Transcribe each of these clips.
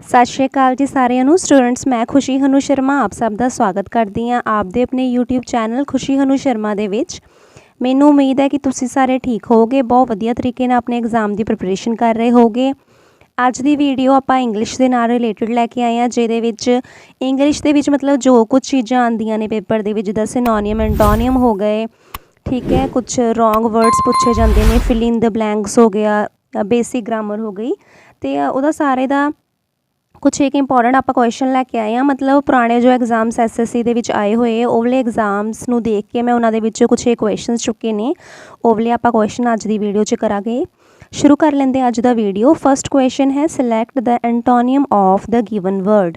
ਸਤਿ ਸ਼੍ਰੀ ਅਕਾਲ ਜੀ ਸਾਰਿਆਂ ਨੂੰ। ਸਟੂਡੈਂਟਸ, ਮੈਂ ਖੁਸ਼ੀ ਹਨੂ ਸ਼ਰਮਾ ਆਪ ਸਭ ਦਾ ਸਵਾਗਤ ਕਰਦੀ ਹਾਂ ਆਪਦੇ ਆਪਣੇ YouTube ਚੈਨਲ ਖੁਸ਼ੀ ਹਨੂ ਸ਼ਰਮਾ ਦੇ ਵਿੱਚ। ਮੈਨੂੰ ਉਮੀਦ ਹੈ ਕਿ ਤੁਸੀਂ ਸਾਰੇ ਠੀਕ ਹੋਗੇ, ਬਹੁਤ ਵਧੀਆ ਤਰੀਕੇ ਨਾਲ ਆਪਣੇ ਐਗਜ਼ਾਮ ਦੀ ਪ੍ਰਿਪਰੇਸ਼ਨ ਕਰ ਰਹੇ ਹੋਗੇ। ਅੱਜ ਦੀ ਵੀਡੀਓ ਆਪਾਂ ਇੰਗਲਿਸ਼ ਦੇ ਨਾਲ ਰਿਲੇਟਡ ਲੈ ਕੇ ਆਏ ਹਾਂ, ਜਿਹਦੇ ਵਿੱਚ ਇੰਗਲਿਸ਼ ਦੇ ਵਿੱਚ ਮਤਲਬ ਜੋ ਕੁਝ ਚੀਜ਼ਾਂ ਆਉਂਦੀਆਂ ਨੇ ਪੇਪਰ ਦੇ ਵਿੱਚ, ਜਿੱਦਾਂ ਸਿਨੋਨੀਅਮ ਐਂਟੋਨੀਅਮ ਹੋ ਗਏ, ਠੀਕ ਹੈ, ਕੁਝ ਰੋਂਗ ਵਰਡਸ ਪੁੱਛੇ ਜਾਂਦੇ ਨੇ, ਫਿਲ ਇਨ ਦ ਬਲੈਂਕਸ ਹੋ ਗਿਆ, ਬੇਸਿਕ ਗ੍ਰਾਮਰ ਹੋ ਗਈ, ਅਤੇ ਉਹਦਾ ਸਾਰੇ ਦਾ ਕੁਛ ਇੱਕ ਇੰਪੋਰਟੈਂਟ ਆਪਾਂ ਕੁਐਸਚਨ ਲੈ ਕੇ ਆਏ ਹਾਂ। ਮਤਲਬ ਪੁਰਾਣੇ ਜੋ ਐਗਜ਼ਾਮਸ SSC ਦੇ ਵਿੱਚ ਆਏ ਹੋਏ ਉਹ ਵਾਲੇ ਐਗਜ਼ਾਮਸ ਨੂੰ ਦੇਖ ਕੇ ਮੈਂ ਉਹਨਾਂ ਦੇ ਵਿੱਚੋਂ ਕੁਛ ਇੱਕ ਕੁਐਸਚਨਸ ਚੁੱਕੇ ਨੇ, ਉਹ ਵਾਲੇ ਆਪਾਂ ਕੁਐਸਚਨ ਅੱਜ ਦੀ ਵੀਡੀਓ 'ਚ ਕਰਾਂਗੇ। ਸ਼ੁਰੂ ਕਰ ਲੈਂਦੇ ਅੱਜ ਦਾ ਵੀਡੀਓ। ਫਸਟ ਕੁਐਸਚਨ ਹੈ, select the antonym of the given word.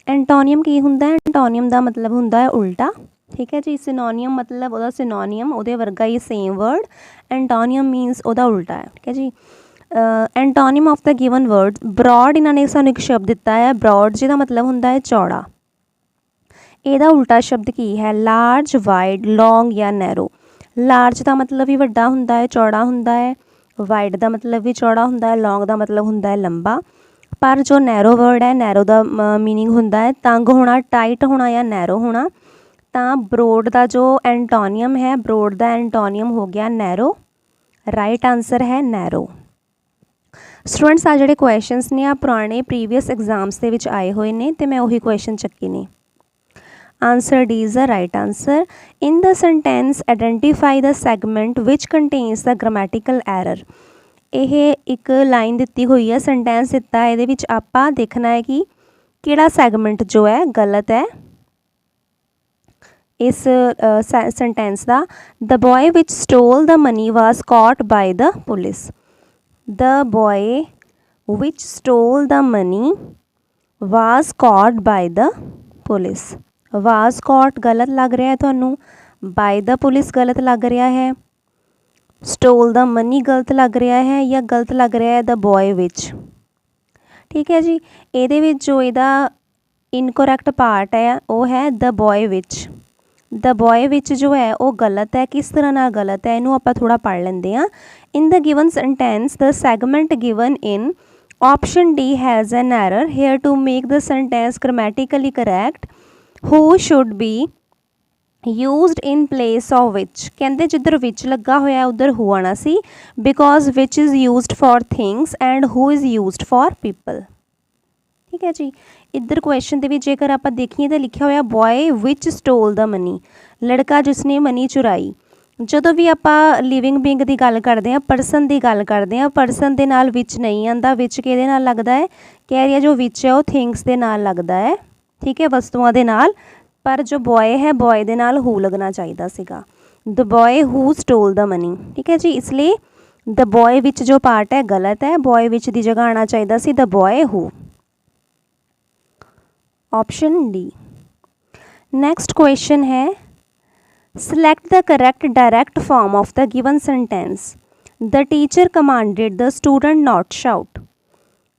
Antonym ਕੀ ਹੁੰਦਾ? ਐਂਟੋਨੀਅਮ ਦਾ ਮਤਲਬ ਹੁੰਦਾ ਹੈ ਉਲਟਾ, ਠੀਕ ਹੈ ਜੀ। ਸਿਨੋਨੀਅਮ ਮਤਲਬ ਉਹਦਾ ਸਿਨੋਨੀਅਮ, ਉਹਦੇ ਵਰਗਾ ਹੀ ਸੇਮ ਵਰਡ। ਐਂਟੋਨੀਅਮ ਮੀਨਸ ਉਹਦਾ ਉਲਟਾ ਹੈ, ਠੀਕ ਹੈ ਜੀ। Antonym of the given word, broad ਇਹਨਾਂ ਨੇ ਸਾਨੂੰ ਇੱਕ ਸ਼ਬਦ ਦਿੱਤਾ ਹੈ, ਬਰੋਡ ਜਿਹਦਾ ਮਤਲਬ ਹੁੰਦਾ ਹੈ ਚੌੜਾ। ਇਹਦਾ ਉਲਟਾ ਸ਼ਬਦ ਕੀ ਹੈ? ਲਾਰਜ, ਵਾਈਡ, ਲੌਂਗ ਜਾਂ ਨੈਰੋ। ਲਾਰਜ ਦਾ ਮਤਲਬ ਵੀ ਵੱਡਾ ਹੁੰਦਾ ਹੈ, ਚੌੜਾ ਹੁੰਦਾ ਹੈ। ਵਾਈਡ ਦਾ ਮਤਲਬ ਵੀ ਚੌੜਾ ਹੁੰਦਾ ਹੈ। ਲੌਂਗ ਦਾ ਮਤਲਬ ਹੁੰਦਾ ਹੈ ਲੰਬਾ। ਪਰ ਜੋ ਨੈਰੋ ਵਰਡ ਹੈ, ਨੈਰੋ ਦਾ ਮੀਨਿੰਗ ਹੁੰਦਾ ਹੈ ਤੰਗ ਹੋਣਾ, ਟਾਈਟ ਹੋਣਾ ਜਾਂ ਨੈਰੋ ਹੋਣਾ। ਤਾਂ ਬਰੋਡ ਦਾ ਜੋ ਐਂਟੋਨੀਅਮ ਹੈ, ਬਰੋਡ ਦਾ ਐਂਟੋਨੀਅਮ ਹੋ ਗਿਆ ਨੈਰੋ। ਰਾਈਟ ਆਨਸਰ ਹੈ ਨੈਰੋ। ਸਟੂਡੈਂਟਸ, ਆ ਜਿਹੜੇ ਕੁਐਸਚਨਸ ਨੇ ਆ ਪੁਰਾਣੇ ਪ੍ਰੀਵੀਅਸ ਐਗਜ਼ਾਮਸ ਦੇ ਵਿੱਚ ਆਏ ਹੋਏ ਨੇ, ਅਤੇ ਮੈਂ ਉਹੀ ਕੁਐਸਚਨ ਚੱਕੇ ਨੇ। Answer D is the right answer. In the sentence identify the segment which contains the grammatical error. ਇਹ ਇੱਕ ਲਾਈਨ ਦਿੱਤੀ ਹੋਈ ਹੈ, ਸੈਂਟੈਂਸ ਦਿੱਤਾ, ਇਹਦੇ ਵਿੱਚ ਆਪਾਂ ਦੇਖਣਾ ਹੈ ਕਿ ਕਿਹੜਾ ਸੈਗਮੈਂਟ ਜੋ ਹੈ ਗਲਤ ਹੈ ਇਸ ਸੈਂਟੈਂਸ ਦਾ। The boy which stole the money was caught by the police. The boy which stole the money was caught by the police. Was caught ਗਲਤ ਲੱਗ ਰਿਹਾ ਹੈ ਤੁਹਾਨੂੰ, by the police ਗਲਤ ਲੱਗ ਰਿਹਾ ਹੈ, stole the money ਗਲਤ ਲੱਗ ਰਿਹਾ ਹੈ, ਜਾਂ ਗਲਤ ਲੱਗ ਰਿਹਾ ਹੈ the boy which। ਠੀਕ ਹੈ ਜੀ। ਇਹਦੇ ਵਿੱਚ ਜੋ ਇਹਦਾ ਇਨਕੋਰੈਕਟ ਪਾਰਟ ਹੈ ਉਹ ਹੈ the boy which। The boy ਵਿੱਚ ਜੋ ਹੈ ਉਹ ਗਲਤ ਹੈ। ਕਿਸ ਤਰ੍ਹਾਂ ਨਾਲ ਗਲਤ ਹੈ ਇਹਨੂੰ ਆਪਾਂ ਥੋੜ੍ਹਾ ਪੜ੍ਹ ਲੈਂਦੇ ਹਾਂ। In the given sentence the segment given in option D has an error here to make the sentence grammatically correct. Who should be used in place of which. ਕਹਿੰਦੇ ਜਿੱਧਰ ਵਿੱਚ ਲੱਗਾ ਹੋਇਆ ਉੱਧਰ ਹੂ ਆਉਣਾ ਸੀ, because which is used for things and who is used for people. ਠੀਕ ਹੈ ਜੀ। ਇੱਧਰ ਕੁਐਸਚਨ ਦੇ ਵਿੱਚ ਜੇਕਰ ਆਪਾਂ ਦੇਖੀਏ ਤਾਂ ਲਿਖਿਆ ਹੋਇਆ boy which stall the money, ਲੜਕਾ ਜਿਸਨੇ ਮਨੀ ਚੁਰਾਈ। ਜਦੋਂ ਵੀ ਆਪਾਂ ਲਿਵਿੰਗ ਬੀਇੰਗ ਦੀ ਗੱਲ ਕਰਦੇ ਹਾਂ, ਪਰਸਨ ਦੀ ਗੱਲ ਕਰਦੇ ਹਾਂ, ਪਰਸਨ ਦੇ ਨਾਲ ਵਿੱਚ ਨਹੀਂ ਆਉਂਦਾ। ਵਿੱਚ ਕਿਹਦੇ ਨਾਲ ਲੱਗਦਾ ਹੈ? ਕਹਿ ਰਿਹਾ ਜੋ ਵਿੱਚ ਹੈ ਉਹ ਥਿੰਗਸ ਦੇ ਨਾਲ ਲੱਗਦਾ ਹੈ, ਠੀਕ ਹੈ, ਵਸਤੂਆਂ ਦੇ ਨਾਲ। ਪਰ ਜੋ ਬॉय ਹੈ, ਬॉय ਦੇ ਨਾਲ ਹੂ ਲੱਗਣਾ ਚਾਹੀਦਾ ਸੀਗਾ। ਦ ਬॉय ਹੂ ਸਟੋਲ ਦਾ ਮਨੀ, ਠੀਕ ਹੈ ਜੀ। ਇਸ ਲਈ ਦ ਬॉय ਵਿੱਚ ਜੋ ਪਾਰਟ ਹੈ ਗਲਤ ਹੈ, ਬॉय ਵਿੱਚ ਦੀ ਜਗ੍ਹਾ ਆਉਣਾ ਚਾਹੀਦਾ ਸੀ the boy who. Option D. Next question है, select the correct direct form of the given sentence. The teacher commanded the student not shout.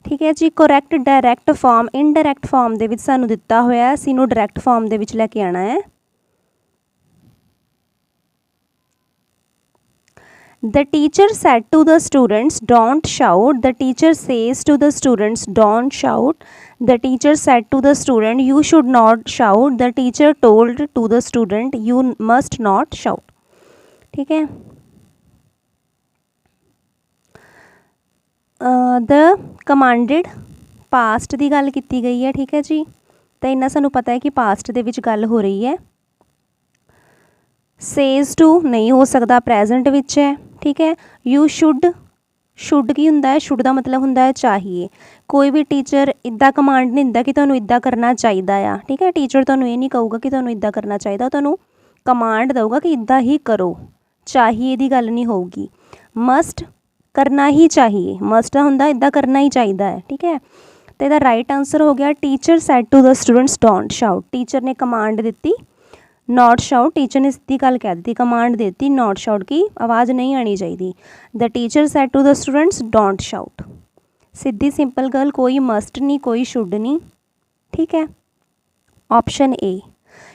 ठीक है जी। Correct direct form, indirect form दे विच सानू दिता होया, असीं नूं डायरैक्ट फॉर्म दे विच लैके आना है। The teacher said to the students, don't shout. The teacher says to the students, don't shout. The teacher said to the student, you should not shout. The teacher told to the student, you must not shout. ठीक है। The commanded past ਦੀ ਗੱਲ ਕੀਤੀ ਗਈ है, ठीक है जी। तो इन्ना सानू पता है कि past ਦੇ ਵਿੱਚ ਗੱਲ हो रही है। सेज टू नहीं हो सकता, प्रेजेंट विच है, ठीक है। यू शुड, शुड की हुंदा है? शुड का मतलब हुंदा है चाहिए। कोई भी टीचर इदा कमांड नहीं दिंदा कि तुहानू इदा करना चाहिए आ, ठीक है। टीचर तुहानू ये नहीं कहूगा कि तुहानू इदा करना चाहिए, तुहानू कमांड देगा कि इदा ही करो। चाहिए दी गल नहीं होगी। मस्ट करना ही चाहिए, मस्ट का हुंदा इदा करना ही चाहिए है, ठीक है। तो इसदा राइट आंसर हो गया, teacher said to the students don't shout. Teacher ने कमांड दी नॉट शाउट, टीचर ने सीधी गल कह दी, कमांड देती नॉट शाउट की आवाज़ नहीं आनी चाहिए। The teacher said to the students don't shout. सीधी सिंपल गल, कोई मस्ट नहीं, कोई शुड नहीं, ठीक है। Option A.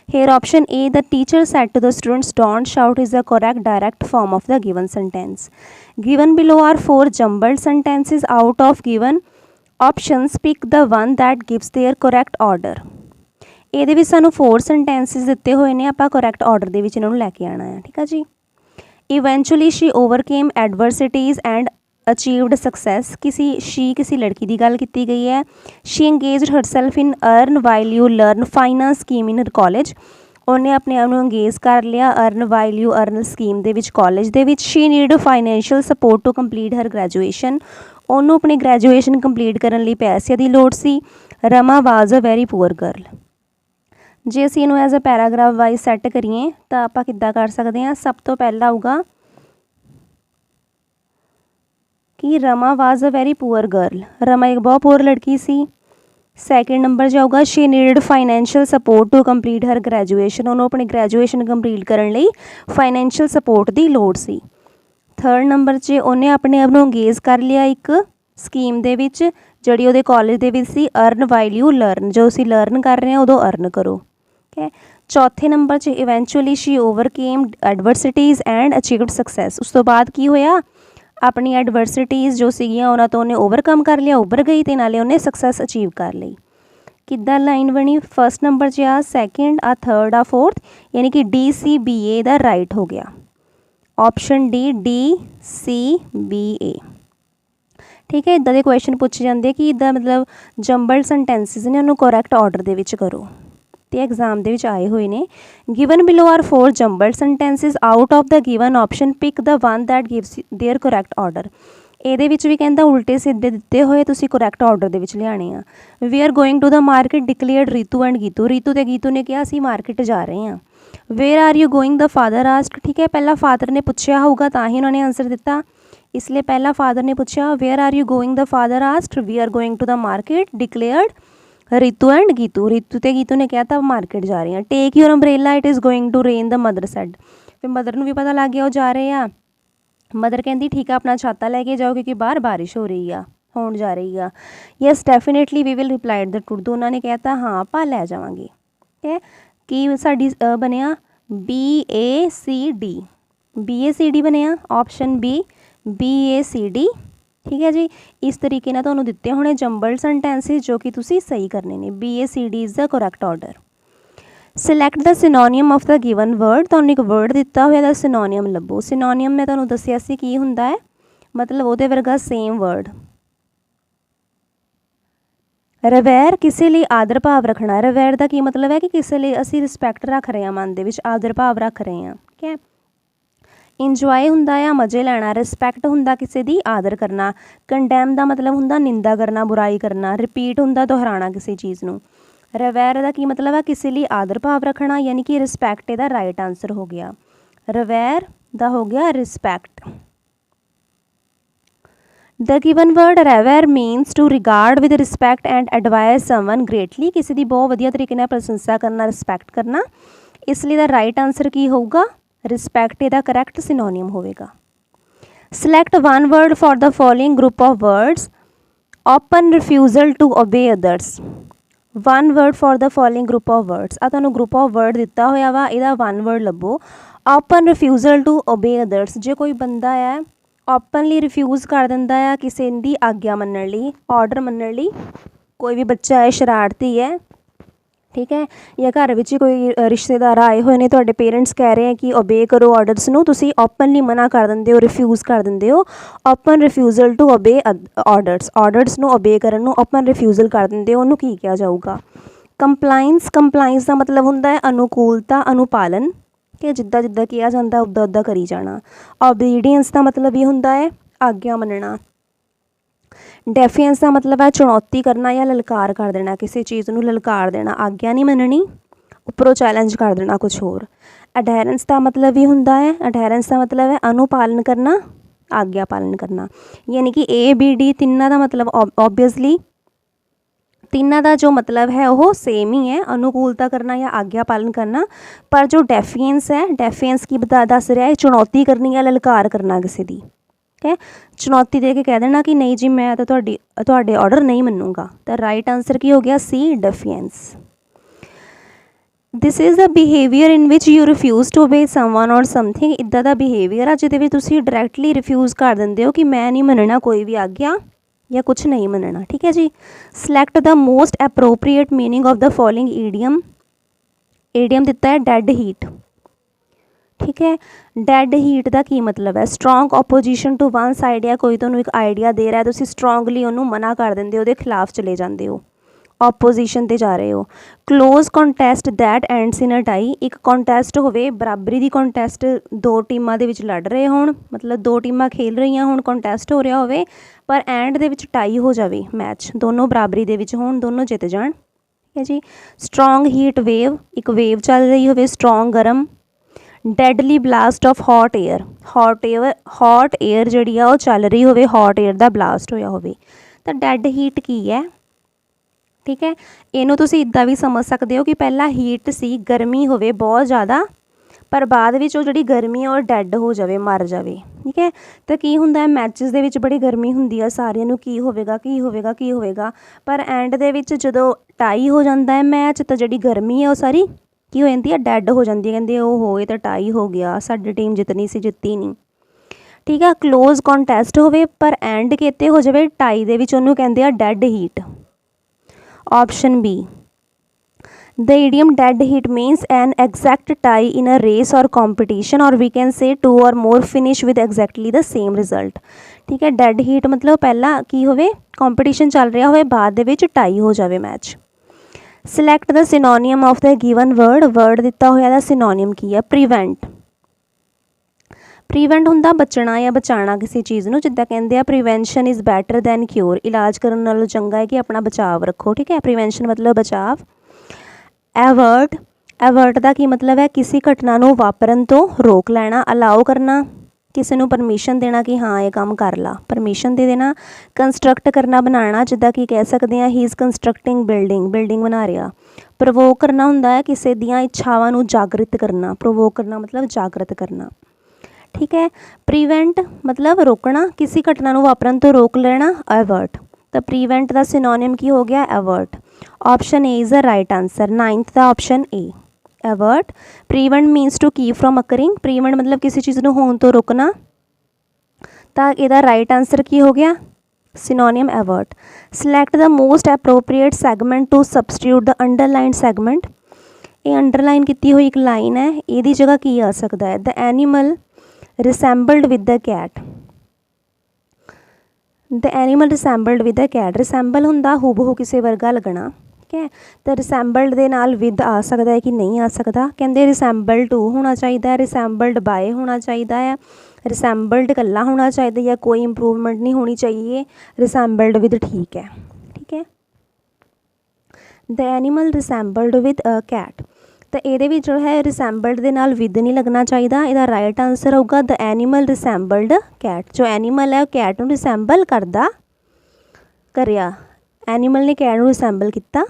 Here option A, the teacher said to the students don't shout is the correct direct form of the given sentence. Given below are 4 jumbled sentences out of given options pick the one that gives their correct order. ਇਹਦੇ ਵਿੱਚ ਸਾਨੂੰ 4 ਸੈਂਟੈਂਸਿਸ ਦਿੱਤੇ ਹੋਏ ਨੇ, ਆਪਾਂ correct order ਦੇ ਵਿੱਚ ਇਹਨਾਂ ਨੂੰ ਲੈ ਕੇ ਆਉਣਾ ਹੈ। ਠੀਕ ਆ ਜੀ। Eventually she overcame adversities and achieved success. किसी लड़की की गल की गई है। She engaged herself in earn while you learn finance scheme in college. उन्हें अपने आप को अंगेज कर लिया earn while you earn scheme दे विच कॉलेज दे विच। She need financial support to complete her graduation. उन्होंने अपनी ग्रैजुएशन कंप्लीट करने लिए पैसे की लोड़ सी। Rama was a very poor girl. जे असीं इहनूं as a paragraph wise set करिए तो आपां किद्दां कर सकते हैं। सब तो पहला आऊगा कि Rama was a very poor girl. Rama एक बहुत पुअर लड़की सी। सैकेंड नंबर जाऊगा she needed financial support to complete her graduation. उन्होंने अपनी ग्रैजुएशन कंप्लीट करने लई फाइनैशियल सपोर्ट की लोड़ सी। थर्ड नंबर 'च उन्हें अपने आप को अंगेज कर लिया एक स्कीम दे विच जिहड़ी उहदे कॉलेज दे विच सी अर्न वाइल यू लर्न। जो असीं लर्न कर रहे हैं उदों अर्न करो। ठीक है। चौथे नंबर 'च eventually she overcame adversities and achieved success. उस तो बाद की होया अपनी एडवर्सिटीज़ जो सीगियां उन्हां तो उन्हें ओवरकम कर लिया, उभर गई तो नाले उन्हें सक्सैस अचीव कर ली। किद्दां लाइन बनी फर्स्ट नंबर 'च आ सैकेंड आ थर्ड आ फोर्थ, यानी कि DCBA दा राइट हो गया। Option D DCBA। ठीक है। इदां दे क्वेश्चन पूछे जाते कि इदां मतलब जंबल्ड सेंटेंसिस ने उन्होंने करैक्ट ऑर्डर दे विच करो। तो एग्जाम दे विच आए हुए ने। Given below are 4 jumbled sentences out of the given option pick the one that gives their correct order. ਇਹਦੇ ਵਿੱਚ ਵੀ ਕਹਿੰਦਾ ਉਲਟੇ ਸਿੱਧੇ ਦਿੱਤੇ ਹੋਏ ਤੁਸੀਂ ਕਰੈਕਟ ਆਰਡਰ ਦੇ ਵਿੱਚ ਲਿਆਣੇ ਆ। We are going to the market declared Ritu and Geetu. Ritu ਤੇ ਗੀਤੂ ਨੇ ਕਿਹਾ ਅਸੀਂ ਮਾਰਕੀਟ ਜਾ ਰਹੇ ਹਾਂ। Where are you going the father ask. ਠੀਕ ਹੈ। ਪਹਿਲਾਂ ਫਾਦਰ ਨੇ ਪੁੱਛਿਆ ਹੋਊਗਾ ਤਾਂ ਹੀ ਉਹਨਾਂ ਨੇ ਆਂਸਰ ਦਿੱਤਾ, ਇਸ ਲਈ ਪਹਿਲਾਂ ਫਾਦਰ ਨੇ ਪੁੱਛਿਆ where are you going the father ask. We are going to the market declared Ritu and Geetu. Ritu ਤੇ ਗੀਤੂ ਨੇ ਕਿਹਾ ਤਾਂ ਮਾਰਕੀਟ ਜਾ ਰਹੇ ਹਾਂ। Take your umbrella it is going to rain the mother said. ਫਿਰ ਮਦਰ ਨੂੰ ਵੀ ਪਤਾ ਲੱਗ ਗਿਆ ਉਹ ਜਾ ਰਹੇ ਆ। मदर कहती ठीक है अपना छाता लैके जाओ क्योंकि बाहर बारिश हो रही है होने जा रही है। Yes definitely we will replied the truth. दोनों ने कहता हाँ आप ले जावांगे। ठीक है। कि साडी बनया BACD। BACD बनया ऑप्शन B BACD। ठीक है जी। इस तरीके ना तुहानूं दिते होने जंबल्ड सेंटेंसिस जो कि तुसी सही करने ने। BACD is the correct order. Select the सिनोनियम of the given word. तुहानूं एक वर्ड दिता होया दा सिनोनियम लभो। सिनोनियम मैं तुहानूं दस्सिया सी की हुंदा है, मतलब उहदे वर्गा सेम वर्ड। रवैर किसी लिए आदर भाव रखना। रवैर का की मतलब है कि किसी लिए असी रिस्पैक्ट रख रहे हैं, मन दे विच आदर भाव रख रहे हैं। ठीक है। इंजॉय हुंदा है मज़े लैना। रिस्पैक्ट हुंदा किसी दी आदर करना। कंडैम का मतलब हुंदा निंदा करना, बुराई करना। रिपीट हुंदा दोहराना किसी चीज़ नूं। रवैर का की मतलब है किसी लिए आदर भाव रखना, यानी कि रिस्पैक्ट इहदा राइट आंसर हो गया। रवैर दा हो गया respect. The given word revere means to regard with respect and admire someone greatly. किसी की बहुत वधिया तरीके नाल प्रशंसा करना, रिस्पैक्ट करना। इसलिए दा राइट आंसर की होगा रिस्पैक्ट। इहदा करैक्ट सिनोनियम होवेगा। Select one word for the following group of words. Open refusal to obey others. One word for the following group of words. आ तुहानूं ग्रुप ऑफ वर्ड दिता होया वा, इहदा वन वर्ड लभो। Open refusal to obey others. जो कोई बंदा है ओपनली रिफ्यूज़ कर दिंदा है किसी दी आग्या मनण लई, ऑर्डर मनण लई। कोई भी बच्चा है शरारती है, ठीक है, या घर विच कोई रिश्तेदार आए हुए ने, तुहाडे पेरेंट्स कह रहे हैं कि ओबे करो ऑर्डर्स नूं, तुसीं ओपनली मना कर दिंदे हो, रिफ्यूज़ कर दिंदे हो। Open refusal to obey orders. Orders नूं ओबे करन नूं ओपन रिफ्यूजल कर दिंदे हो, उहनूं की कहा जाऊगा? कंप्लाइंस। कंप्लाइंस का मतलब हुंदा है अनुकूलता, अनुपालन कि जिद्दां जिद्दां किया जांदा उद्दां उद्दां करी जाना। ओबीडियंस का मतलब ये हुंदा है आग्या मनना। डेफियंस का मतलब है चुनौती करना या ललकार कर देना, किसी चीज़ नूं ललकार देना, आग्या नहीं मननी, उपरों चैलेंज कर देना कुछ होर। अडहेरेंस का मतलब भी हुंदा है, अडहेरेंस का मतलब है अनुपालन करना, आग्या पालन करना। यानी कि ABD तिन्ना का मतलब ऑब्वियसली तीनों का जो मतलब है वो सेम ही है, अनुकूलता करना या आग्या पालन करना। पर जो डेफियंस है, डेफियंस की दस रहा है चुनौती करनी या ललकार करना किसी की। ठीक है। चुनौती दे के कह देना कि नहीं जी मैं तो तुहाडे ऑर्डर नहीं मनूंगा। तो राइट आंसर की हो गया C defiance. This is a behaviour in which you refuse to obey someone और समथिंग। इदा का बिहेवियर आ जिहदे विच तुसीं डायरैक्टली रिफ्यूज़ कर दिंदे हो कि मैं नहीं मनना कोई भी आग्या, या कुछ नहीं मनना। ठीक है जी। Select the most appropriate meaning of the following idiom. Idiom दिता है डेड हीट। ठीक है, डेड हीट का की मतलब है strong opposition to one side, या कोई तुहानूं एक आइडिया दे रहा है, तुसीं स्ट्रोंगली उन्होंने मना कर देंगे, उहदे खिलाफ चले जाते हो, ओपोजिशन ते जा रहे हो। Close contest that ends in a tie, एक कॉन्टेस्ट होवे बराबरी की कॉन्टेस्ट, दो टीमां दे विच लड़ रहे होण, मतलब दो टीमां खेल रही होण, कॉन्टेस्ट हो रहा होवे पर एंड दे विच टाई हो जावे, मैच दोनों बराबरी दे विच होण, दोनों जित जाण। ठीक है जी। स्ट्रोंग हीट वेव, एक वेव चल रही होवे स्ट्रोंग गर्म। Deadly blast of hot air, hot air जिहड़ी आ वो चल रही होवे, हॉट एयर का ब्लास्ट होया होवे, तो डेड हीट की है। ठीक है, इनू तुसीं इदां भी समझ सकते हो कि पहला हीट सी गर्मी होवे बहुत ज़्यादा, पर बाद विच वो जिहड़ी गर्मी है वो डैड हो जावे, मर जावे। ठीक है, तो की हुंदा है मैचेस दे विच बड़ी गर्मी हुंदी है, सारिਆਂ ਨੂੰ की होवेगा, पर एंड दे विच जदों टाई हो जाता है मैच, तो जिहड़ी गर्मी है वो सारी की हो जाती है, डैड हो जाती है, कहते ओहो ये तो टाई हो गया, साडी टीम जितनी सी जित्ती नहीं। ठीक है, क्लोज कॉन्टेस्ट होवे पर एंड किते हो जाए टाई दे विच, उहनूं कहंदे आ dead heat. Option B, the idiom dead heat means an exact tie in a race or competition, or we can say two or more finish with exactly the same result. ठीक है, dead heat मतलब पहला की होवे competition चल रहा होवे, बाद दे विच टाई हो जाए match. Select the सिनोनियम of the given word, word दिता होया दा सिनोनियम की है प्रीवेंट। प्रीवेंट हुंदा बचना या बचाना किसी चीज़ नूं, जिद्दां कहंदे आ prevention is better than cure, इलाज करन नालों चंगा है कि अपना बचाव रखो। ठीक है, प्रीवेंशन मतलब बचाव। एवर्ट, एवर्ट का की मतलब है किसी घटना नूं वापरन तो रोक लेना, अलाउ करना, किसी नूं परमिशन देना कि हाँ ये काम कर ला, परमिशन दे देना। कंस्ट्रक्ट करना, बनाना, जिद्दां कि कह सकते हैं he is constructing building, building बना रहा। प्रोवोक करना हुंदा है किसी दियां इच्छावां नूं जागृत करना, प्रोवोक करना मतलब जागृत करना। ठीक है, प्रीवेंट मतलब रोकना, किसी घटना नूं वापरन तो रोक लेना, एवर्ट। तो प्रीवेंट का सिनोनिम की हो गया avert. Option A is the right answer, 9th का option A avert. Prevent means to keep from occurring, prevent मतलब किसी चीज़ नूं होण तो रोकना, तो इहदा राइट आंसर की हो गया synonym avert. Select the most appropriate segment to substitute the underline segment, ये अंडरलाइन की हुई एक लाइन है, यदी जगह की आ सकता है the animal resembled with the cat, the animal resembled with the cat, resemble हुंदा हूबहू किसी वर्गा लगना। ठीक है, तो रिसैम्बल्ड दे नाल विद आ सकता है कि नहीं आ सकता, कहते रिसैम्बल्ड टू होना चाहिए, रिसैम्बल्ड बाय होना चाहिए है, रिसैम्बल्ड कल्ला होना चाहिए या कोई इंप्रूवमेंट नहीं होनी चाहिए, रिसैम्बल्ड विद ठीक है। ठीक है, the animal resembled with a cat, तो ये जो है रिसैम्बल्ड के नाल विद नहीं लगना चाहिए, इसका राइट आंसर होगा द एनीमल रिसैम्बल्ड कैट, जो एनीमल है कैट नूं रिसैम्बल करदा करिया, एनीमल ने कैट नूं रिसैम्बल किया।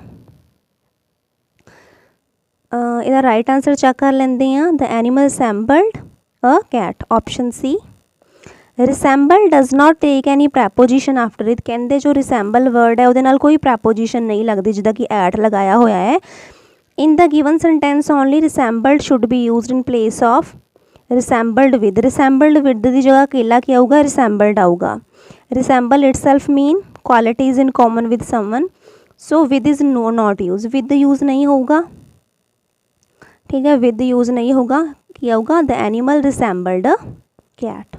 इसका राइट आंसर चेक कर लेंदे हैं, the animal resembled a cat, option C. Resemble does not take any preposition after it, कहते जो रिसैम्बल वर्ड है वो कोई प्रैपोजिशन नहीं लगती, जिदा कि एट लगाया होया है। In the given sentence only resembled should be use in place of resembled with, resembled with की जगह अकेला क्या आऊगा, रिसैम्बल्ड आऊगा। Resemble itself mean qualities in common with someone, so with is no not use, with use नहीं होगा। ठीक है, विद यूज़ नहीं होगा, क्या होगा the animal resembled a cat,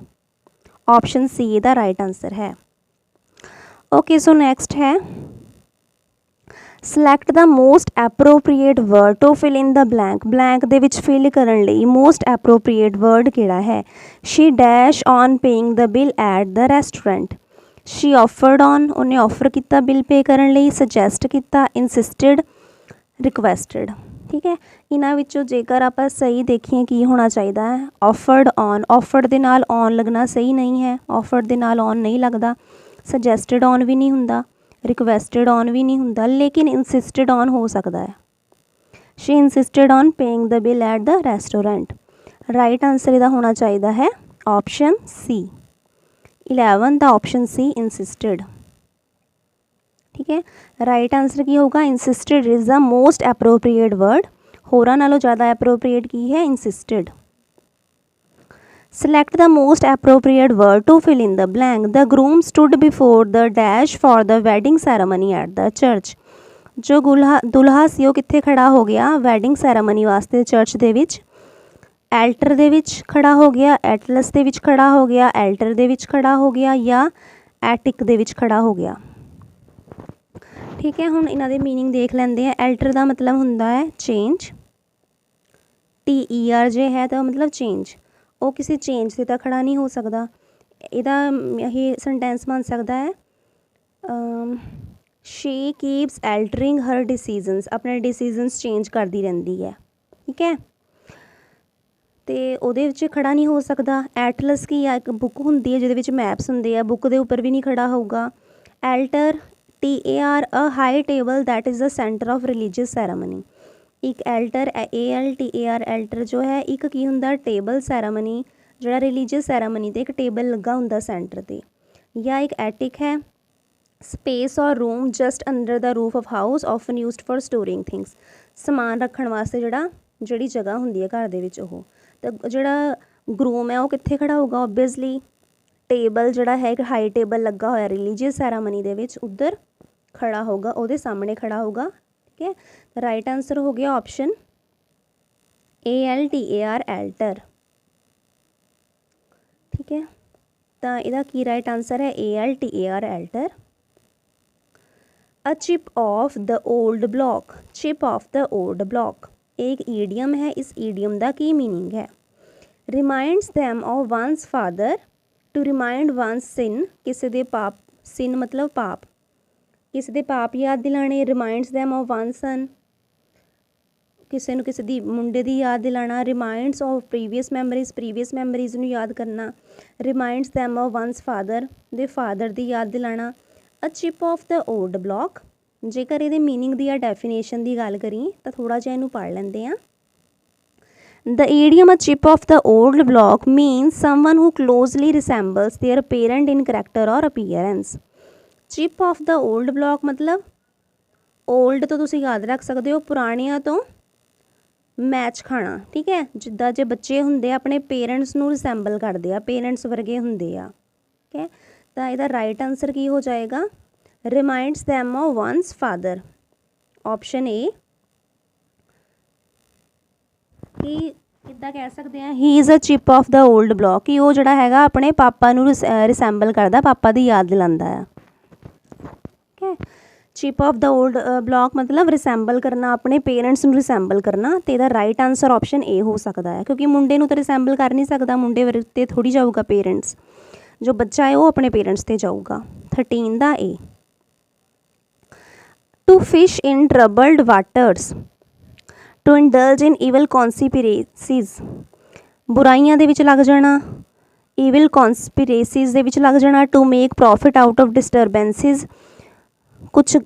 option C the right answer है। ओके, सो नेक्स्ट है select the most appropriate word to fill in the blank, blank दे विच फिल करन लई मोस्ट एप्रोप्रीएट वर्ड किहड़ा है। She dash on paying the bill at the restaurant, she offered on, उन्हें offer किया bill pay करन लई, सजैसट किया, इंसिस्टेड, रिक्वेस्टेड। ठीक है, इन्हां विचों जेकर आप सही देखिए की होना चाहिए है, ऑफर्ड ऑन, ऑफर्ड दे नाल ऑन लगना सही नहीं है, ऑफर्ड दे नाल ऑन नहीं लगता, सजैसटेड ऑन भी नहीं हुंदा, रिक्वेस्टेड ऑन भी नहीं हुंदा, लेकिन इंसिस्टेड ऑन हो सकता है। She insisted on paying the bill at the restaurant, right answer इहदा होना चाहिए है option C 11 the option C insisted. ठीक है, राइट आंसर की होगा insisted is the most appropriate word, होरां नालों ज़्यादा एप्रोप्रीएट की है insisted. Select the most appropriate word to fill in the blank. The groom stood before the dash for the wedding ceremony at the church. जो ਦੁਲਹਾ ਸੀ ਉਹ ਕਿੱਥੇ ਖੜਾ ਹੋ ਗਿਆ ਵੈਡਿੰਗ ਸੈਰਾਮਨੀ ਵਾਸਤੇ ਚਰਚ ਦੇ ਵਿੱਚ। ਐਲਟਰ ਦੇ ਵਿੱਚ ਖੜਾ ਹੋ ਗਿਆ, ਐਟਲਸ ਦੇ ਵਿੱਚ ਖੜਾ ਹੋ ਗਿਆ, ਐਲਟਰ ਦੇ ਵਿੱਚ ਖੜਾ ਹੋ ਗਿਆ ਜਾਂ ਐਟਿਕ ਦੇ ਵਿੱਚ ਖੜਾ ਹੋ ਗਿਆ। ਠੀਕ ਹੈ, ਹੁਣ ਇਹਨਾਂ ਦੇ ਮੀਨਿੰਗ ਦੇਖ ਲੈਂਦੇ ਆ। ਐਲਟਰ ਦਾ ਮਤਲਬ ਹੁੰਦਾ ਹੈ ਚੇਂਜ, TER ਜੇ ਹੈ ਤਾਂ ਮਤਲਬ ਚੇਂਜ, ਉਹ ਕਿਸੇ ਚੇਂਜ 'ਤੇ ਤਾਂ ਖੜਾ ਨਹੀਂ ਹੋ ਸਕਦਾ। ਇਹਦਾ ਇਹ ਸੈਂਟੈਂਸ ਬਣ ਸਕਦਾ ਹੈ ਸ਼ੀ ਕੀਪਸ ਐਲਟਰਿੰਗ ਹਰ ਡਿਸੀਜ਼ਨਸ, ਆਪਣੇ ਡਿਸੀਜ਼ਨਸ ਚੇਂਜ ਕਰਦੀ ਰਹਿੰਦੀ ਹੈ। ਠੀਕ ਹੈ, ਅਤੇ ਉਹਦੇ ਵਿੱਚ ਖੜਾ ਨਹੀਂ ਹੋ ਸਕਦਾ। ਐਟਲਸ ਕੀ ਆ, ਇੱਕ ਬੁੱਕ ਹੁੰਦੀ ਹੈ ਜਿਹਦੇ ਵਿੱਚ ਮੈਪਸ ਹੁੰਦੇ ਆ, ਬੁੱਕ ਦੇ ਉੱਪਰ ਵੀ ਨਹੀਂ ਖੜਾ ਹੋਊਗਾ। Altar TAR a high table that is the centre of religious ceremony. ਇੱਕ ਐਲਟਰ ALTAR ਐਲਟਰ ਜੋ ਹੈ ਇੱਕ ਕੀ ਹੁੰਦਾ ਟੇਬਲ ਸੈਰਾਮਨੀ, ਜਿਹੜਾ ਰਿਲੀਜੀਅਸ ਸੈਰਾਮਨੀ 'ਤੇ ਇੱਕ ਟੇਬਲ ਲੱਗਾ ਹੁੰਦਾ ਸੈਂਟਰ 'ਤੇ। ਜਾਂ ਇੱਕ ਐਟਿਕ ਹੈ space or room just under the roof of house often used for storing things, ਸਮਾਨ ਰੱਖਣ ਵਾਸਤੇ ਜਿਹੜੀ ਜਗ੍ਹਾ ਹੁੰਦੀ ਹੈ ਘਰ ਦੇ ਵਿੱਚ ਉਹ। ਤਾਂ ਜਿਹੜਾ ਗਰੂਮ ਹੈ ਉਹ ਕਿੱਥੇ ਖੜਾ ਹੋਊਗਾ ਓਬਵੀਅਸਲੀ ਟੇਬਲ ਜਿਹੜਾ ਹੈ ਇੱਕ ਹਾਈ ਟੇਬਲ ਲੱਗਾ ਹੋਇਆ ਰਿਲੀਜੀਅਸ ਸੈਰਾਮਨੀ ਦੇ ਵਿੱਚ ਉੱਧਰ ਖੜਾ ਹੋਊਗਾ, ਉਹਦੇ ਸਾਹਮਣੇ ਖੜਾ ਹੋਊਗਾ। ਠੀਕ ਹੈ, ਰਾਈਟ ਆਂਸਰ ਹੋ ਗਿਆ ਆਪਸ਼ਨ ALTAR ਐਲਟਰ। ਠੀਕ ਹੈ, ਤਾਂ ਇਹਦਾ ਕੀ ਰਾਈਟ ਆਂਸਰ ਹੈ ALTAR altar. A chip of the old block, chip of the old block एक ईडियम है। इस ईडियम का की मीनिंग है reminds them of one's father, to remind one's sin, किसी दे पाप, सिन मतलब पाप, किसी दे पाप याद दिलाने। रिमाइंड्स दैम ऑफ वन सन, किसी ਨੂੰ ਕਿਸੇ ਦੀ ਮੁੰਡੇ ਦੀ ਯਾਦ ਦਿਲਾਣਾ। ਰਿਮਾइंड्स ऑफ प्रीवियस मैमरीज़ ਨੂੰ याद करना। Reminds them of one's father, ਦੇ फादर ਦੀ याद दिलाना। A chip of the old block, जेकर ਇਹਦੇ मीनिंग ਦੀ ਜਾਂ ਡੈਫੀਨੇਸ਼ਨ ਦੀ ਗੱਲ ਕਰੀ ਤਾਂ ਥੋੜ੍ਹਾ ਜਿਹਾ ਇਹਨੂੰ ਪੜ੍ਹ ਲੈਂਦੇ ਹਾਂ। The idiom a chip of the old block means someone who closely resembles their parent in character or appearance. Chip of the old block मतलब ओल्ड ਤੋਂ ਤੁਸੀਂ ਯਾਦ ਰੱਖ ਸਕਦੇ ਹੋ ਪੁਰਾਣਿਆਂ ਤੋਂ ਮੈਚ ਖਾਣਾ। ਠੀਕ ਹੈ, ਜਿੱਦਾਂ ਜੇ ਬੱਚੇ ਹੁੰਦੇ ਆ ਆਪਣੇ ਪੇਰੈਂਟਸ ਨੂੰ ਰਿਸੈਂਬਲ ਕਰਦੇ ਆ, ਪੇਰੈਂਟਸ ਵਰਗੇ ਹੁੰਦੇ ਆ। ਠੀਕ ਹੈ, ਤਾਂ ਇਹਦਾ ਰਾਈਟ ਆਂਸਰ ਕੀ ਹੋ ਜਾਏਗਾ reminds them of one's father, option A। ਕਿ ਕਿੱਦਾਂ ਕਹਿ ਸਕਦੇ ਹਾਂ he is a chip of the old block, ਕਿ ਉਹ ਜਿਹੜਾ ਹੈਗਾ ਆਪਣੇ ਪਾਪਾ ਨੂੰ ਰਿਸੈਂਬਲ ਕਰਦਾ, ਪਾਪਾ ਦੀ ਯਾਦ ਦਿਲਾਉਂਦਾ ਆ। ਠੀਕ ਹੈ, chip of the old block ਮਤਲਬ ਰਿਸੈਂਬਲ ਕਰਨਾ, ਆਪਣੇ ਪੇਰੈਂਟਸ ਨੂੰ ਰਿਸੈਂਬਲ ਕਰਨਾ। ਅਤੇ ਇਹਦਾ ਰਾਈਟ ਆਂਸਰ ਆਪਸ਼ਨ A ਹੋ ਸਕਦਾ ਹੈ, ਕਿਉਂਕਿ ਮੁੰਡੇ ਨੂੰ ਤਾਂ ਰਿਸੈਂਬਲ ਕਰ ਨਹੀਂ ਸਕਦਾ, ਮੁੰਡੇ ਵਰ 'ਤੇ ਥੋੜ੍ਹੀ ਜਾਊਗਾ ਪੇਰੈਂਟਸ, ਜੋ ਬੱਚਾ ਹੈ ਉਹ ਆਪਣੇ ਪੇਰੈਂਟਸ 'ਤੇ ਜਾਊਗਾ। 13 ਦਾ A। To fish in troubled waters, to indulge in evil conspiracies, ਬੁਰਾਈਆਂ ਦੇ ਵਿੱਚ ਲੱਗ ਜਾਣਾ, ਈਵਲ ਕੌਨਸਪੀਰੇਸੀਜ਼ ਦੇ ਵਿੱਚ ਲੱਗ ਜਾਣਾ। To make profit out of disturbances, ਕੁਛ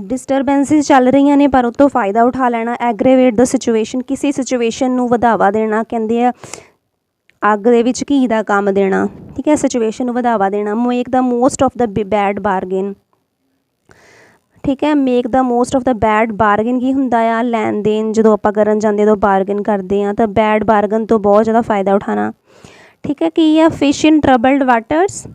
ਡਿਸਟਰਬੈਂਸਿਸ ਚੱਲ ਰਹੀਆਂ ਨੇ ਪਰ ਉਹ ਤੋਂ ਫ਼ਾਇਦਾ ਉਠਾ ਲੈਣਾ। ਐਗਰੇਵੇਟ ਦ ਸਿਚੁਏਸ਼ਨ, ਕਿਸੇ ਸਿਚੁਏਸ਼ਨ ਨੂੰ ਵਧਾਵਾ ਦੇਣਾ, ਕਹਿੰਦੇ ਆ ਅੱਗ ਦੇ ਵਿੱਚ ਘੀ ਦਾ ਕੰਮ ਦੇਣਾ। ਠੀਕ ਹੈ, ਸਿਚੁਏਸ਼ਨ ਨੂੰ ਵਧਾਵਾ ਦੇਣਾ। Make the most of the bad bargain. ਠੀਕ ਹੈ, make the most of the bad bargain ਕੀ ਹੁੰਦਾ ਆ ਲੈਣ ਦੇਣ, ਜਦੋਂ ਆਪਾਂ ਕਰਨ ਜਾਂਦੇ ਉਦੋਂ ਬਾਰਗਨ ਕਰਦੇ ਹਾਂ, ਤਾਂ ਬੈਡ ਬਾਰਗਨ ਤੋਂ ਬਹੁਤ ਜ਼ਿਆਦਾ ਫ਼ਾਇਦਾ ਉਠਾਉਣਾ। ਠੀਕ ਹੈ, ਕੀ ਆ fish in troubled waters,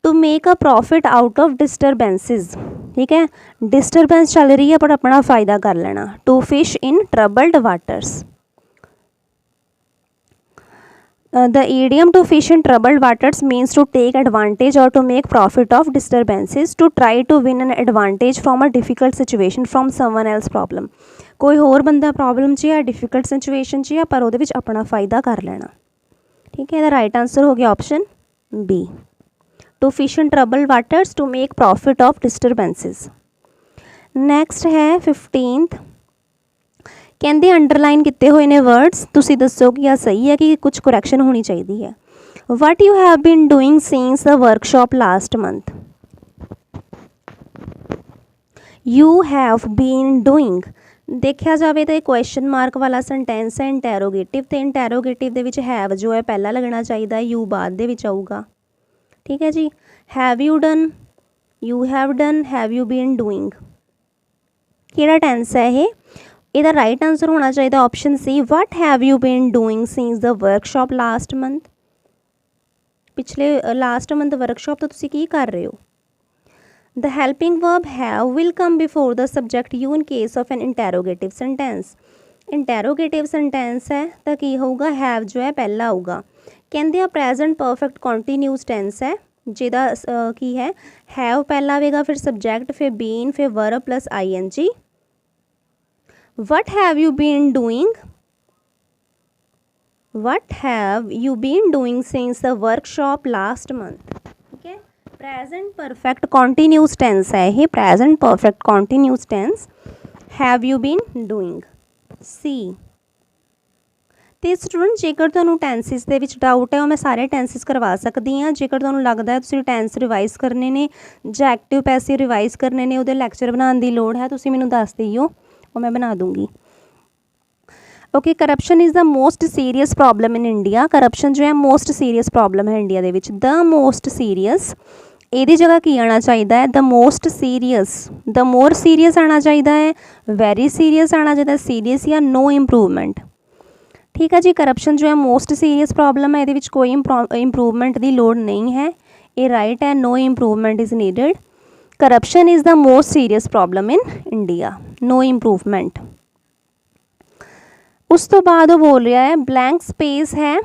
to make a profit out of disturbances. ਠੀਕ ਹੈ, ਡਿਸਟਰਬੈਂਸ ਚੱਲ ਰਹੀ ਹੈ ਪਰ ਆਪਣਾ ਫ਼ਾਇਦਾ ਕਰ ਲੈਣਾ। To fish in troubled waters. The idiom to fish in troubled waters means to take advantage or to make profit of disturbances, to try to win an advantage from a difficult situation from someone else problem। ਕੋਈ ਹੋਰ ਬੰਦਾ problem 'ਚ ਆ, difficult situation 'ਚ ਆ, ਪਰ ਉਹਦੇ ਵਿੱਚ ਆਪਣਾ ਫ਼ਾਇਦਾ ਕਰ ਲੈਣਾ। ਠੀਕ ਹੈ, ਇਹਦਾ ਰਾਈਟ ਆਂਸਰ ਹੋ ਗਿਆ option B। To fish in troubled waters to make profit of disturbances. Next ਹੈ 15th, ਕਹਿੰਦੇ ਅੰਡਰਲਾਈਨ ਕੀਤੇ ਹੋਏ ਨੇ ਵਰਡਸ, ਤੁਸੀਂ ਦੱਸੋ ਕਿ ਆ ਸਹੀ ਹੈ ਕਿ ਕੁਝ ਕਰੈਕਸ਼ਨ ਹੋਣੀ ਚਾਹੀਦੀ ਹੈ। ਵਟ you have been doing since the workshop last month. You have been doing, ਦੇਖਿਆ ਜਾਵੇ ਤਾਂ ਇਹ ਕੁਐਸਚਨ ਮਾਰਕ ਵਾਲਾ ਸੈਂਟੈਂਸ ਹੈ ਇੰਟੈਰੋਗੇਟਿਵ, ਅਤੇ ਇੰਟੈਰੋਗੇਟਿਵ ਦੇ ਵਿੱਚ ਹੈਵ ਜੋ ਹੈ ਪਹਿਲਾਂ ਲੱਗਣਾ ਚਾਹੀਦਾ, ਯੂ ਬਾਅਦ ਦੇ ਵਿੱਚ ਆਊਗਾ। ਠੀਕ ਹੈ ਜੀ, have you done, you have done, have you been doing, ਕਿਹੜਾ ਟੈਂਸ ਹੈ ਇਹ। ਇਹਦਾ ਰਾਈਟ ਆਂਸਰ ਹੋਣਾ ਚਾਹੀਦਾ option C, what have you been doing since the workshop last month. पिछले लास्ट मंथ वर्कशॉप तो तुसी की कर रहे हो। The helping verb have will come before the subject you in case of an interrogative sentence. Interrogative sentence है तो की होगा, हैव जो है पहला आऊगा। कहते हैं प्रेजेंट परफेक्ट कॉन्टीन्यूस टेंस है जिहदा की है हैव पहला आवेगा, फिर सब्जैक्ट, फिर बीन, फिर verb plus ING। What have you been doing, what have you been doing since the workshop last month. ठीक है, प्रेजेंट परफेक्ट कॉन्टीन्यूस टेंस है ये, present perfect continuous tense, have you been doing. सी तो student जेकर तुहानूं tenses दे विच doubt है, मैं सारे टेंसिस करवा सकती हाँ। जेकर तुहानूं लगदा है तुसीं टेंस रिवाइज़ करने ने जां एक्टिव पैसिव रिवाइज़ करने ने, उहदे लैक्चर बनाउण दी लोड़ है, तुसीं मैनूं दस दिओ, वो मैं बना दूँगी। Okay, corruption is the most serious problem in India. Corruption जो है मोस्ट सीरीयस प्रॉब्लम है India they which. The most serious ਇਹਦੀ जगह की आना चाहिए है, the most serious, the more serious आना चाहिए है, वेरी सीरीयस आना चाहिए, सीरीयस या नो इंप्रूवमेंट। ठीक है जी, करप्शन जो है मोस्ट सीरीयस प्रॉब्लम है, ये कोई इंप्रूवमेंट की लोड़ नहीं है, ये राइट है, no improvement is needed. Corruption is the most serious problem in India, no improvement. उस तो बाद वो बोल रहा है ब्लैंक स्पेस है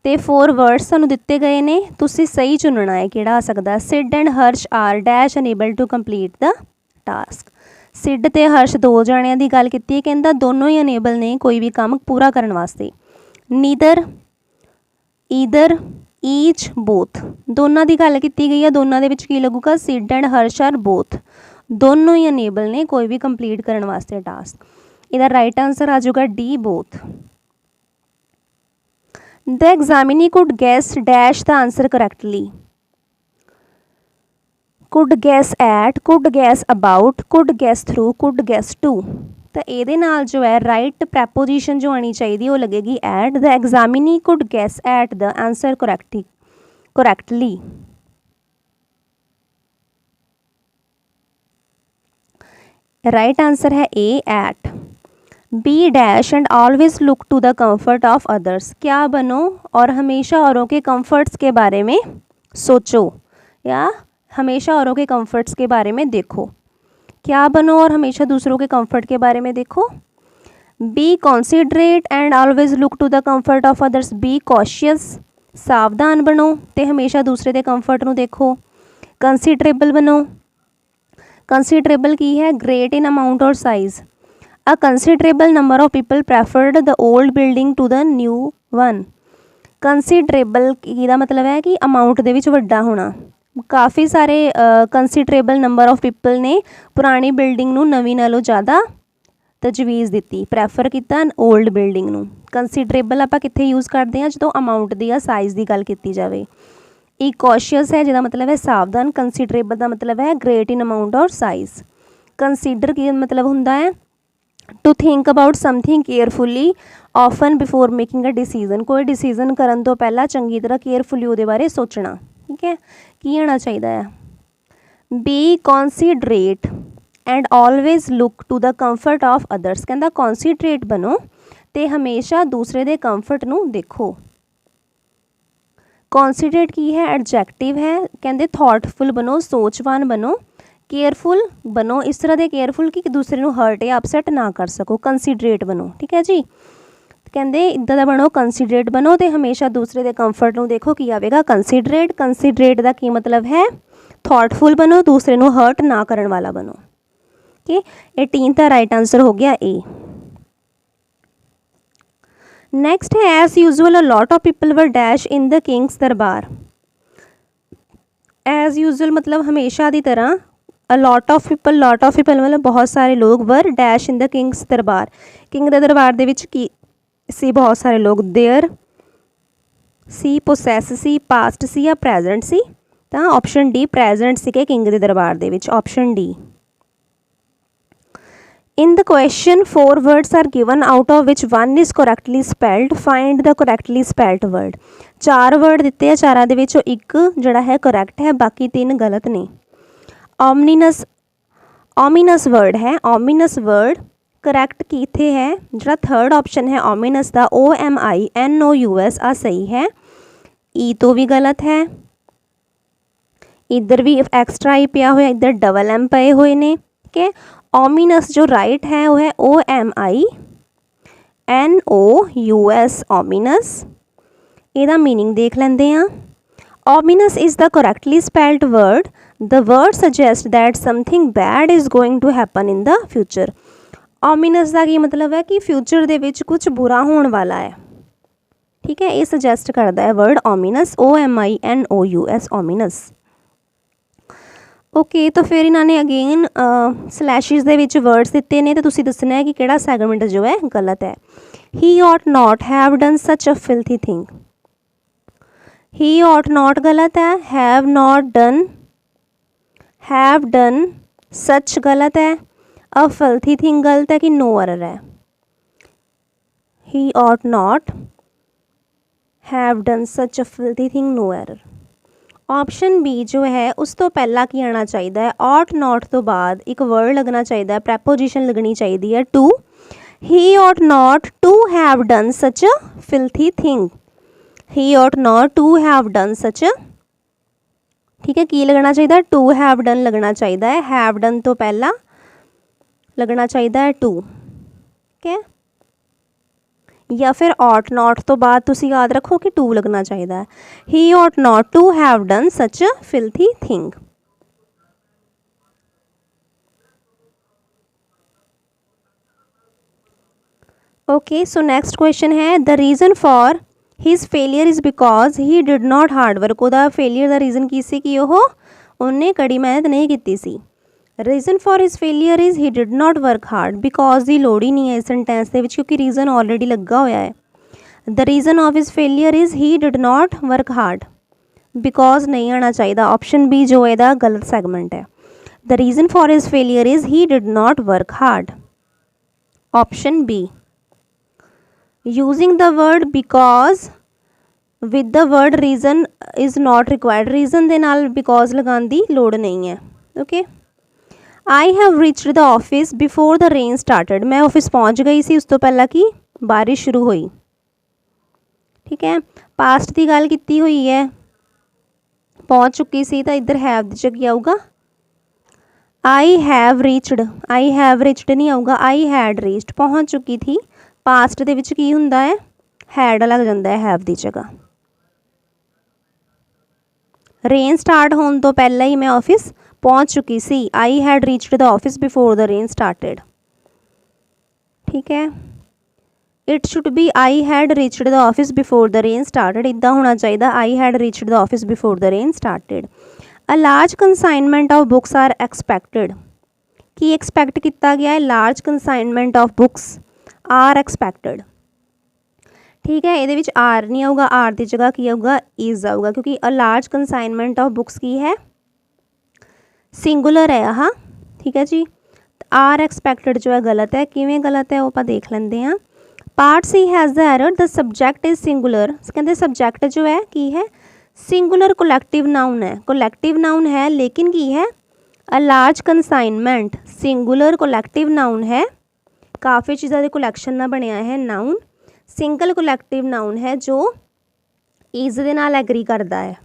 तो 4 वर्ड्स सानू दिते गए ने, तुसी सही चुनना है किहड़ा आ सकदा। Sid and Harsh are dash unable to complete the task. Sid ते हर्ष दो जणियां दी गल कीती है, कहंदा दोनों ही अनेबल ने कोई भी काम पूरा करने वास्ते। नीदर, ईदर, ईच, बोथ, दोनों की गल की गई है, दोनों दे विच की लगूगा, Sid and Harsh are both, दोनों ही अनेबल ने कोई भी कंप्लीट करने वास्ते टास्क। इहदा राइट आंसर आ जाऊगा D, both. The examinee could guess dash the answer correctly. Could guess at, could guess about, could guess through, could guess to. तो ये नाल जो है राइट प्रैपोजिशन जो आनी चाहिए वो लगेगी at. The examinee could guess at the answer correctly. Right answer है A, at. Be dash and always look to the comfort of others. क्या बनो और हमेशा औरों के कंफर्ट्स के बारे में सोचो, या हमेशा औरों के कंफर्ट्स के बारे में देखो। क्या बनो और हमेशा दूसरों के कंफर्ट के बारे में देखो। Be considerate and always look to the comfort of others. Be cautious, सावधान बनो तो हमेशा दूसरे के कंफर्ट नूं देखो। कंसीडरेबल बनो, कंसीडरेबल की है ग्रेट इन अमाउंट और size. A considerable number of people preferred the old building to the new one। considerable का मतलब है कि अमाउंट दे विच वड्डा होना। काफ़ी सारे कंसीडरेबल नंबर ऑफ पीपल ने पुरानी बिल्डिंग नूं नवीं नालों ज़्यादा तजवीज़ दी, प्रैफर किया ओल्ड बिल्डिंग नूं। कंसीडरेबल आपां कित्थे यूज़ करते हैं जो अमाउंट की या साइज़ की गल की जाए। एक कॉशियस है जिहदा मतलब है सावधान। कंसीडरेबल का मतलब है ग्रेट इन अमाउंट और साइज़। कंसीडर की मतलब हुंदा है to think about something carefully often before making a decision. कोई डिसीजन करन तो पहला चंगी तरह केयरफुली उहदे बारे सोचना। ठीक है, की आना चाहिए है। Be considerate and always look to the comfort of others. कहता कॉन्सीडरेट बनो तो हमेशा दूसरे दे कंफर्ट नूं देखो। कॉन्सीडरेट की है एडजैक्टिव है, कहते थॉटफुल बनो, सोचवान बनो। केयरफुल बनो, इस तरह के केयरफुल कि दूसरे को हर्ट या अपसैट ना कर सको। कंसीडरेट बनो। ठीक है जी, कहते इदा का बनो, कंसीडरेट बनो तो हमेशा दूसरे के कंफर्ट को देखो। की आएगा कंसीडरेट। कंसीडरेट का की मतलब है थॉटफुल बनो, दूसरे को हर्ट ना करने वाला बनो। ओके, 18 का राइट आंसर हो गया ए। नेक्स्ट है as usual a lot of people were dash in the king's दरबार। एज यूजुअल मतलब हमेशा की तरह। अ लॉट ऑफ पीपल मतलब बहुत सारे लोग। वर डैश इन द किंग्स दरबार, किंग के दरबार दे विच की सी बहुत सारे लोग। देयर सी, पोसैस सी, पास्ट सी या प्रेजेंट सी। तो ऑप्शन डी प्रेजेंट सी के किंग के दरबार दे विच, option D. In the question 4 words are given out of which 1 is correctly spelled, find the correctly spelled word. 4 word दिते हैं, 4 दे विचों एक जिहड़ा है करैक्ट है, बाकी 3 गलत ने। ऑमनीनस, ऑमिनस वर्ड है। ऑमिनस वर्ड करैक्ट किथे है, जो थर्ड ऑप्शन है ऑमिनस का, OMINOUS आ सही है। ई तो भी गलत है, इधर भी एक्स्ट्रा ई पिया होया, इधर डबल एम पे हुए ने। ठीक है, ओमिनस जो राइट है वो है OMINOUS ओमिनस। ਇਹਦਾ मीनिंग देख लेंदे हाँ। Ominous is the correctly spelled word. The word suggests that something bad is going to happen in the future. Ominous का की मतलब है कि फ्यूचर दे विच कुछ बुरा होने वाला है। ठीक है, ये सजैसट करता है word ominous, OMINOUS ominous. Okay, तो फिर इन्होंने अगेन स्लैशिज दे विच वर्ड्स दिते ने, तो तुसी दसना है कि किहड़ा सैगमेंट जो है गलत है। He ought not have done such a filthy thing. He ought not गलत है, have done such गलत है, a filthy thing गलत है कि no error है। He ought not have done such a filthy thing, no error। Option B जो है उस तो पहला की आना चाहिए है, ought not तो बाद एक वर्ड लगना चाहिए है, प्रैपोजिशन लगनी चाहिए है to। He ought not to have done such a filthy thing। He ought not to have done such a, ठीक है, की लगना चाहिए, to have done लगना चाहिए है, have done तो पहला लगना चाहिए है to। ठीक है, या फिर ought not तो बाद तुसी याद रखो कि to लगना चाहिए है। He ought not to have done such a filthy thing। Okay, so next question है, the reason for his failure is because he did not hard work. ਉਹਦਾ फेलियर का रीज़न की सी कि ਉਹਨੇ कड़ी मेहनत नहीं की सी। Reason for his failure is he did not work hard. Because की लोड़ ही नहीं है इस सेंटेंस के विच, क्योंकि रीज़न ऑलरेडी लगा होया है। The reason of his failure is he did not work hard. Because नहीं आना चाहिए, ऑप्शन बी जो है गलत सैगमेंट है। The reason for his failure is he did not work hard, option B. Using the word because with the word reason is not required. Reason के नाल because लगाने की लोड़ नहीं है। Okay, I have reached the office before the rain started. मैं office पहुँच गई सी उस तो पहला कि बारिश शुरू हुई। ठीक है, पास्ट की गल की हुई है, पहुँच चुकी सी, तो इधर हैव दी जगह आऊगा आई हैव रीच्ड नहीं आऊगा, आई हैड रीच्ड, पहुँच चुकी थी। पास्ट दे विच की हुंदा है, हैड लग जाता है हैव दी जगह। रेन स्टार्ट होने तो पहले ही मैं ऑफिस पहुंच चुकी सी। I had reached the office before the rain started. ठीक है, it should be I had reached the office before the rain started. इदा होना चाहिए, I had reached the office before the rain started. A large consignment of books are expected. की expect किया गया है, large consignment of books are expected. ठीक है, ये आर नहीं आऊगा, आर की जगह की आऊगा इज़ आऊगा, क्योंकि अ लार्ज कंसाइनमेंट ऑफ बुक्स की है, सिंगुलर है। हाँ, ठीक है जी, आर एक्सपैक्टेड जो है गलत है। किवें गलत है वो आप देख लेंगे हैं। Part C has the error, the subject is singular. कहते सब्जैक्ट जो है की है, सिंगुलर कोलैक्टिव नाउन है, कोलैक्टिव नाउन है, लेकिन की है a large consignment singular collective noun है। काफ़ी चीज़ों के कोलैक्शन ना बनया है नाउन, सिंगल कोलैक्टिव नाउन है जो इज़ दे नाल एग्री करता है।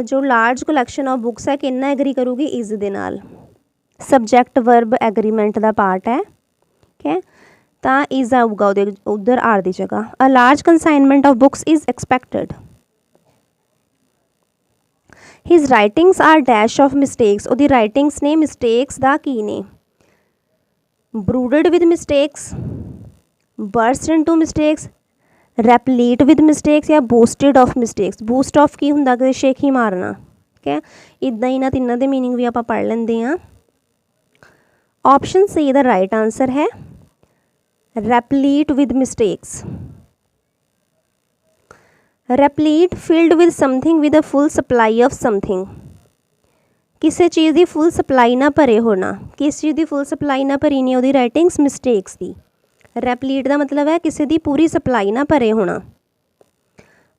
जो लार्ज कोलैक्शन ऑफ बुक्स है कितना एग्री करूगी, इज़ दे नाल। सबजैक्ट वर्ब एग्रीमेंट का पार्ट है। ठीक है, तो इज़ आऊगा उधर आर की जगह। A large consignment of books is expected. His writings are dash of mistakes. उसकी राइटिंग्स ने मिसटेक्स का की ने, brooded with mistakes, burst into mistakes, replete with mistakes या boosted of mistakes. Boost of की हुंदा कि शेखी मारना। ठीक है, इदा ही इन्हां तिन्नां दे मीनिंग भी आप पढ़ लेंदे हैं। ऑप्शन सी दा राइट आंसर है, replete with mistakes. Replete filled with something with a full supply of something. किसी चीज़ की फुल सप्लाई ना भरे होना, किस चीज़ की फुल सप्लाई ना भरी नहीं उसकी राइटिंग्स मिसटेक्स की। रैपलीट का मतलब है किसी की पूरी सप्लाई ना भरे होना।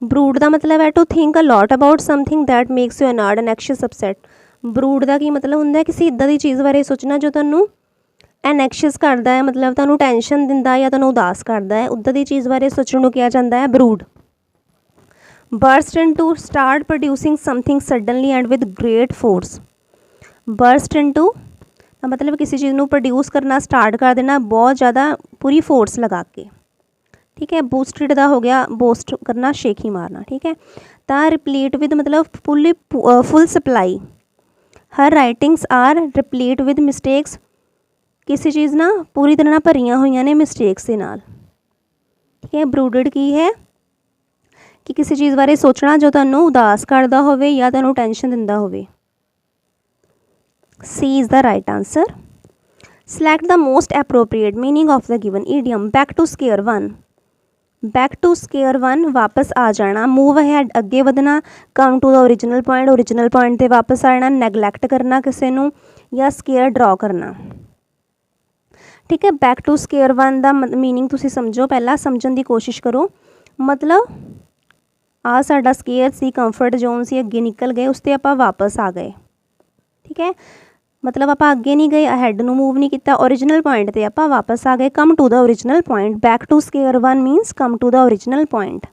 ब्रूड का मतलब है to think a lot about something that makes you annoyed and anxious upset. Brood का की मतलब होंगे किसी इदा की चीज़ बारे सोचना जो तुहानू एनएक्शियस करता है, मतलब तुहानू टेंशन दिंदा या तुहानू उदास करता है, उदा की चीज़ बारे सोचने को किया जाता है brood. burst into, start producing something suddenly and with great force। burst into मतलब किसी चीज़ ਨੂੰ प्रोड्यूस करना स्टार्ट कर देना बहुत ज़्यादा पूरी फोर्स लगा के, ठीक है। बूस्टेड का हो गया बूस्ट करना, शेक ही मारना, ठीक है। तो रिप्लीट विद मतलब full supply. Her writings are replete with mistakes, किसी चीज़ ना पूरी तरह ना भरियां हुई ने मिसटेक्स के नाल, ठीक है। ब्रूडेड की है कि किसी चीज़ बारे सोचना जो तुहानू उदास करता होवे या तुहानू टेंशन दिंदा होवे। C is the right answer. Select the most appropriate meaning of the given idiom. Back to square one, back to square one वापस आ जाना, मूव अहेड अगे वधना, come to the original point ते वापस आ जाना, नैगलैक्ट करना किसी नू या स्केयर ड्रॉ करना, ठीक है। बैक टू स्केयर वन का मीनिंग तुसी समझो, पहला समझण की कोशिश करो। मतलब आ साडा स्केयर सी, कंफर्ट जोन सी, अगे निकल गए, उस ते आपां वापस आ गए, ठीक है। मतलब आपां अगे नहीं गए, अहेड नू मूव नहीं किया, ओरिजिनल पॉइंट ते आपां वापस आ गए, come to the original point. Back to square one means come to the original point.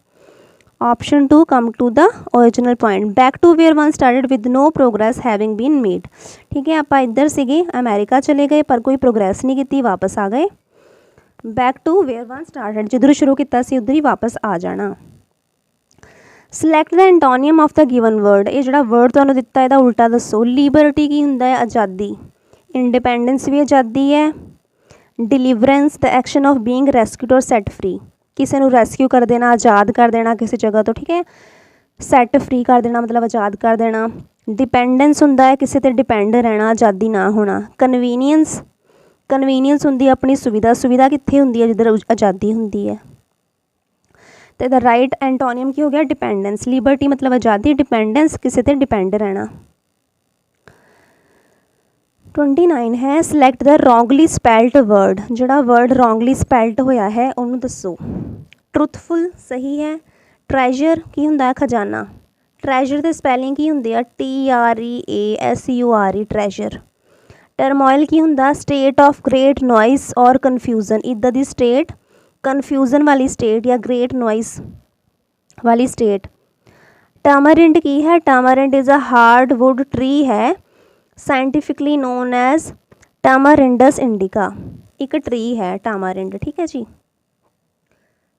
Option 2 come to the original point. Back to where one started with no progress having been made, ठीक है। आपां इधर सीगे America चले गए पर कोई progress नहीं की, वापस आ गए। Back to where one started, जिधरों शुरू किया सी उधर ही वापस आ जाना। Select the antonym of the given word. ये जो वर्ड तुहानू दिता है उल्टा दसो। लिबर्टी की हुंदा है? आज़ादी। इंडिपेंडेंस भी आज़ादी है। Deliverance the action of being rescued और सैट फ्री, किसी को रेस्क्यू कर देना, आज़ाद कर देना किसी जगह तो, ठीक है। सैट फ्री कर देना मतलब आज़ाद कर देना। डिपेंडेंस हुंदा है किसी ते डिपेंड रहना, आज़ादी ना होना। कन्वीनियंस, कन्वीनियंस हुंदी है अपनी सुविधा, सुविधा कित्थे हुंदी है जिधर आज़ादी हुंदी है। तो द राइट एंटोनियम की हो गया डिपेंडेंस। लिबर्टी मतलब आज़ादी, डिपेंडेंस किसी ते डिपेंड रहना। 29 है select the wrongly spelled word. जोड़ा वर्ड रॉन्गली स्पैल्ड होया है उन्होंने दसो। ट्रुथफुल सही है। ट्रैजर की हुंदा है? खजाना। ट्रैजर की स्पैलिंग की हुंदी है? TREASURE, ट्रैजर। टर्मोइल की हुंदा? स्टेट ऑफ ग्रेट नॉइस और कन्फ्यूजन, इदा दी स्टेट, कन्फ्यूजन वाली स्टेट या ग्रेट नॉइस वाली स्टेट। टामरिंड की है? Tamarind is a hard wood tree है, scientifically known as tamarindus indica. एक ट्री है टामारिंड, ठीक है जी,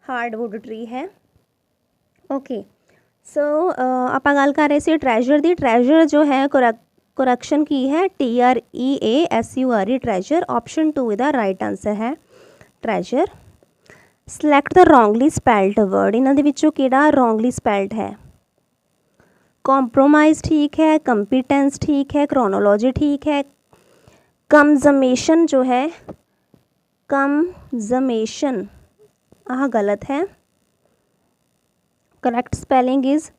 हार्ड वुड ट्री है। ओके सो आप गल कर रहे थे ट्रैजर की। ट्रैजर जो है करैक्शन की है TREASURE, ट्रैजर। ऑप्शन 2 इहदा राइट आंसर है treasure. Select the wrongly spelled word. इन्हां दे विचों किहड़ा रॉन्गली स्पैल्ड है? कॉम्प्रोमाइज़ ठीक है, कंपीटेंस ठीक है, क्रोनोलॉजी ठीक है। कंजमेशन जो है, कंजमेशन आह गलत है। Correct spelling is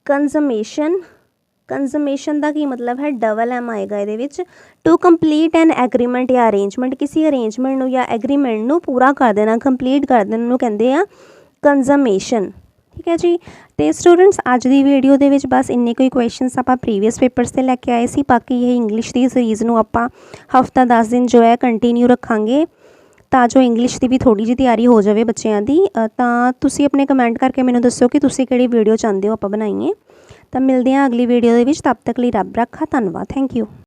consummation. Consummation का की मतलब है? डबल एम आएगा ये। टू कंप्लीट एन एग्रीमेंट या अरेंजमेंट, किसी अरेंजमेंट या एग्रीमेंट नू पूरा कर देना, कंप्लीट कर देना कहते हैं कंजमेशन, ठीक है जी। तो स्टूडेंट्स अज की वीडियो के बस इन्ने कोई क्वेश्चनस आप प्रीवियस पेपर्स से लैके आए सी। बाकी यह इंग्लिश की सीरीज़ में आप हफ्ता 10 दिन जो है कंटिन्यू रखांगे ਤਾਂ जो इंग्लिश की भी थोड़ी जी तैयारी हो जाए बच्चों की। तो तुसी अपने कमेंट करके मैनूं दसो कि तुसी किहड़ी वीडियो चाहते हो आप बनाइए। तो मिलते हैं अगली वीडियो के, तब तक लिए रब रखा। धन्यवाद, थैंक यू।